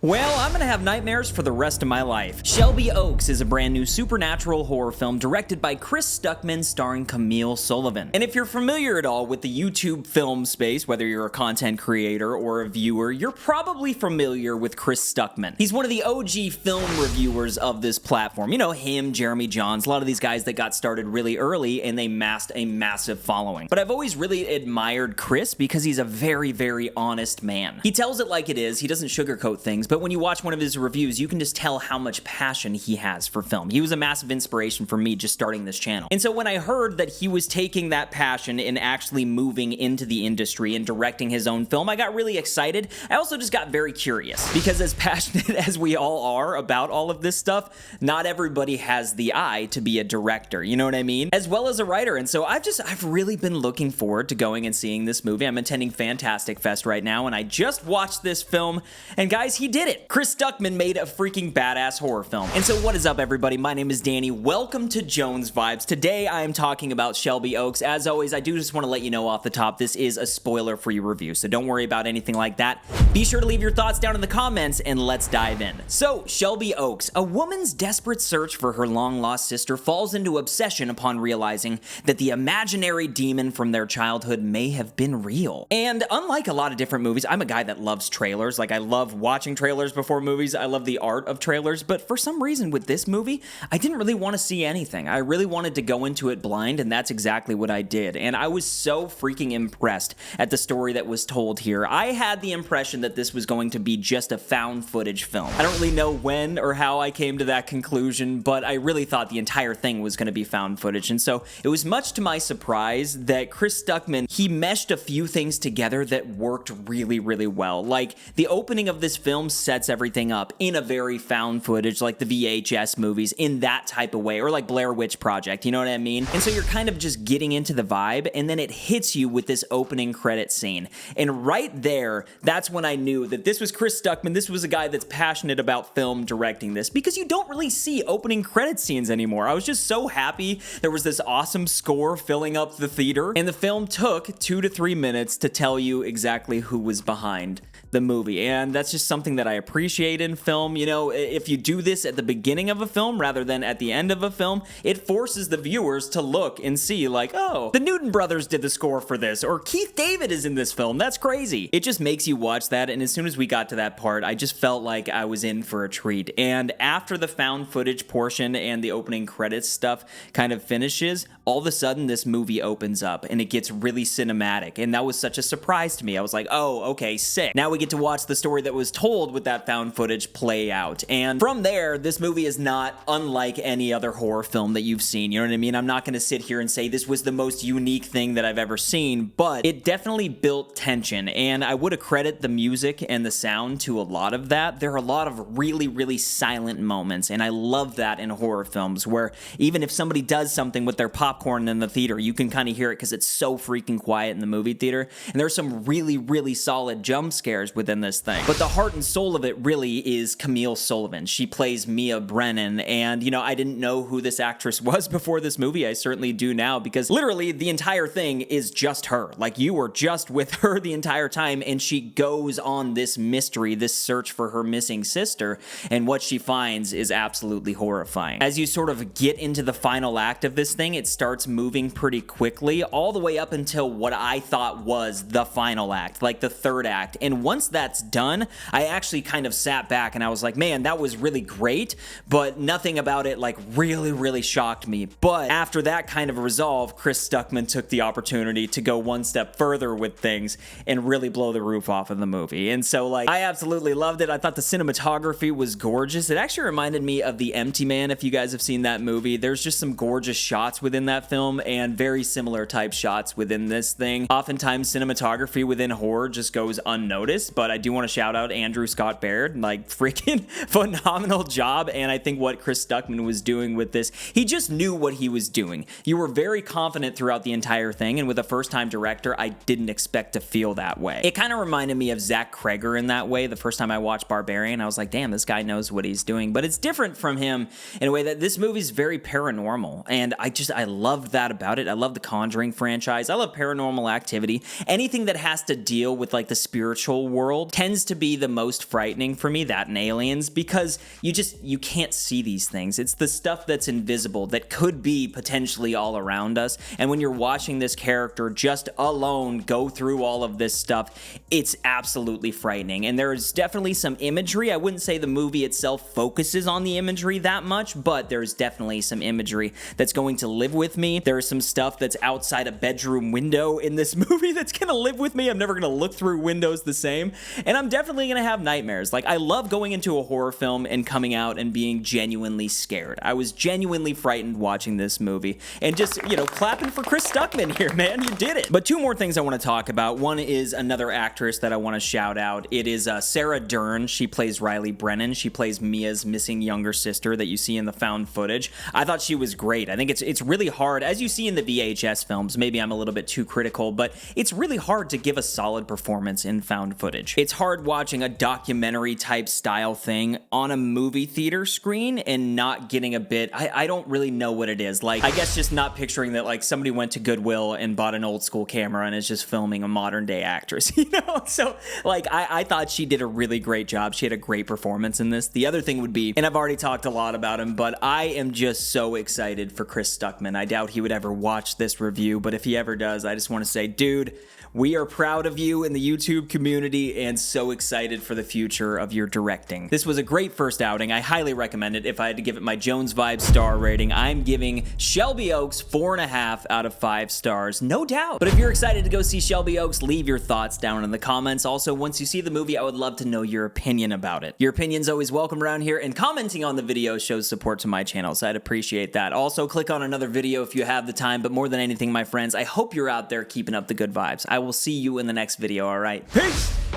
Well, I'm gonna have nightmares for the rest of my life. Shelby Oaks is a brand new supernatural horror film directed by Chris Stuckmann starring Camille Sullivan. And if you're familiar at all with the YouTube film space, whether you're a content creator or a viewer, you're probably familiar with Chris Stuckmann. He's one of the OG film reviewers of this platform. You know, him, Jeremy Johns, a lot of these guys that got started really early and they amassed a massive following. But I've always really admired Chris because he's a very, very honest man. He tells it like it is, he doesn't sugarcoat things, but when you watch one of his reviews, you can just tell how much passion he has for film. He was a massive inspiration for me just starting this channel. And so when I heard that he was taking that passion and actually moving into the industry and directing his own film, I got really excited. I also just got very curious because as passionate as we all are about all of this stuff, not everybody has the eye to be a director, you know what I mean? As well as a writer. And so I've really been looking forward to going and seeing this movie. I'm attending Fantastic Fest right now and I just watched this film and guys, he did it. Chris Stuckmann made a freaking badass horror film. And so what is up, everybody? My name is Danny. Welcome to Jones Vibes. Today I am talking about Shelby Oaks. As always, I do just want to let you know off the top, this is a spoiler-free review, so don't worry about anything like that. Be sure to leave your thoughts down in the comments and let's dive in. So, Shelby Oaks, a woman's desperate search for her long-lost sister falls into obsession upon realizing that the imaginary demon from their childhood may have been real. And unlike a lot of different movies, I'm a guy that loves trailers. Like, I love watching trailers before movies. I love the art of trailers, but for some reason with this movie, I didn't really want to see anything. I really wanted to go into it blind, and that's exactly what I did. And I was so freaking impressed at the story that was told here. I had the impression that this was going to be just a found footage film. I don't really know when or how I came to that conclusion, but I really thought the entire thing was going to be found footage. And so it was much to my surprise that Chris Stuckmann, he meshed a few things together that worked really, really well. Like, the opening of this film sets everything up in a very found footage, like the VHS movies, in that type of way, or like Blair Witch Project, you know what I mean? And so you're kind of just getting into the vibe, and then it hits you with this opening credit scene. And right there, that's when I knew that this was Chris Stuckmann. This was a guy that's passionate about film directing this, because you don't really see opening credit scenes anymore. I was just so happy there was this awesome score filling up the theater, and the film took 2 to 3 minutes to tell you exactly who was behind the movie. And that's just something that I appreciate in film. You know, if you do this at the beginning of a film rather than at the end of a film, it forces the viewers to look and see like, oh, the Newton brothers did the score for this, or Keith David is in this film. That's crazy. It just makes you watch that, and as soon as we got to that part, I just felt like I was in for a treat. And after the found footage portion and the opening credits stuff kind of finishes, all of a sudden this movie opens up and it gets really cinematic, and that was such a surprise to me. I was like, oh, okay, sick. Now we get to watch the story that was told with that found footage play out. And from there, this movie is not unlike any other horror film that you've seen. You know what I mean? I'm not going to sit here and say this was the most unique thing that I've ever seen, but it definitely built tension, and I would accredit the music and the sound to a lot of that. There are a lot of really, really silent moments, and I love that in horror films, where even if somebody does something with their popcorn in the theater, you can kind of hear it because it's so freaking quiet in the movie theater. And there's some really, really solid jump scares within this thing. But the heart and soul of it really is Camille Sullivan. She plays Mia Brennan, and you know, I didn't know who this actress was before this movie. I certainly do now, because literally the entire thing is just her. Like, you are just with her the entire time, and she goes on this mystery, this search for her missing sister, and what she finds is absolutely horrifying. As you sort of get into the final act of this thing, it starts moving pretty quickly, all the way up until what I thought was the final act, like the third act. And once that's done, I actually kind of sat back and I was like, man, that was really great, but nothing about it like really, really shocked me. But after that kind of resolve, Chris Stuckmann took the opportunity to go one step further with things and really blow the roof off of the movie. And so, like, I absolutely loved it. I thought the cinematography was gorgeous. It actually reminded me of The Empty Man, if you guys have seen that movie. There's just some gorgeous shots within that film and very similar type shots within this thing. Oftentimes, cinematography within horror just goes unnoticed, but I do want to shout out Andrew Scott Baird. Like, freaking phenomenal job. And I think what Chris Stuckmann was doing with this, he just knew what he was doing. You were very confident throughout the entire thing, and with a first-time director, I didn't expect to feel that way. It kind of reminded me of Zach Kreger in that way. The first time I watched Barbarian, I was like, damn, this guy knows what he's doing. But it's different from him in a way that this movie's very paranormal, and I loved that about it. I love the Conjuring franchise. I love Paranormal Activity. Anything that has to deal with like the spiritual world tends to be the most frightening for me, that and Aliens, because you can't see these things. It's the stuff that's invisible that could be potentially all around us, and when you're watching this character just alone go through all of this stuff, it's absolutely frightening. And there's definitely some imagery. I wouldn't say the movie itself focuses on the imagery that much, but there's definitely some imagery that's going to live with me. There's some stuff that's outside a bedroom window in this movie that's gonna live with me. I'm never gonna look through windows the same, and I'm definitely gonna have nightmares. Like, I love going into a horror film and coming out and being genuinely scared. I was genuinely frightened watching this movie, and just, you know, clapping for Chris Stuckmann here, man. You did it. But two more things I want to talk about. One is another actress that I want to shout out. It is Sarah Dern. She plays Riley Brennan. She plays Mia's missing younger sister that you see in the found footage. I thought she was great. I think it's really hard, as you see in the VHS films. Maybe I'm a little bit too critical, but it's really hard to give a solid performance in found footage. It's hard watching a documentary type style thing on a movie theater screen and not getting a bit, I don't really know what it is. Like, I guess just not picturing that, like, somebody went to Goodwill and bought an old school camera and is just filming a modern day actress, you know? So, like, I thought she did a really great job. She had a great performance in this. The other thing would be, and I've already talked a lot about him, but I am just so excited for Chris Stuckmann. I doubt he would ever watch this review, but if he ever does, I just want to say, dude, we are proud of you in the YouTube community and so excited for the future of your directing. This was a great first outing. I highly recommend it. If I had to give it my Jones Vibe star rating, I'm giving Shelby Oaks 4.5 out of 5 stars, no doubt. But if you're excited to go see Shelby Oaks, leave your thoughts down in the comments. Also, once you see the movie, I would love to know your opinion about it. Your opinion's always welcome around here, and commenting on the video shows support to my channel, so I'd appreciate that. Also, click on another video if you have the time, but more than anything, my friends, I hope you're out there keeping up the good vibes. I will see you in the next video, all right? Peace!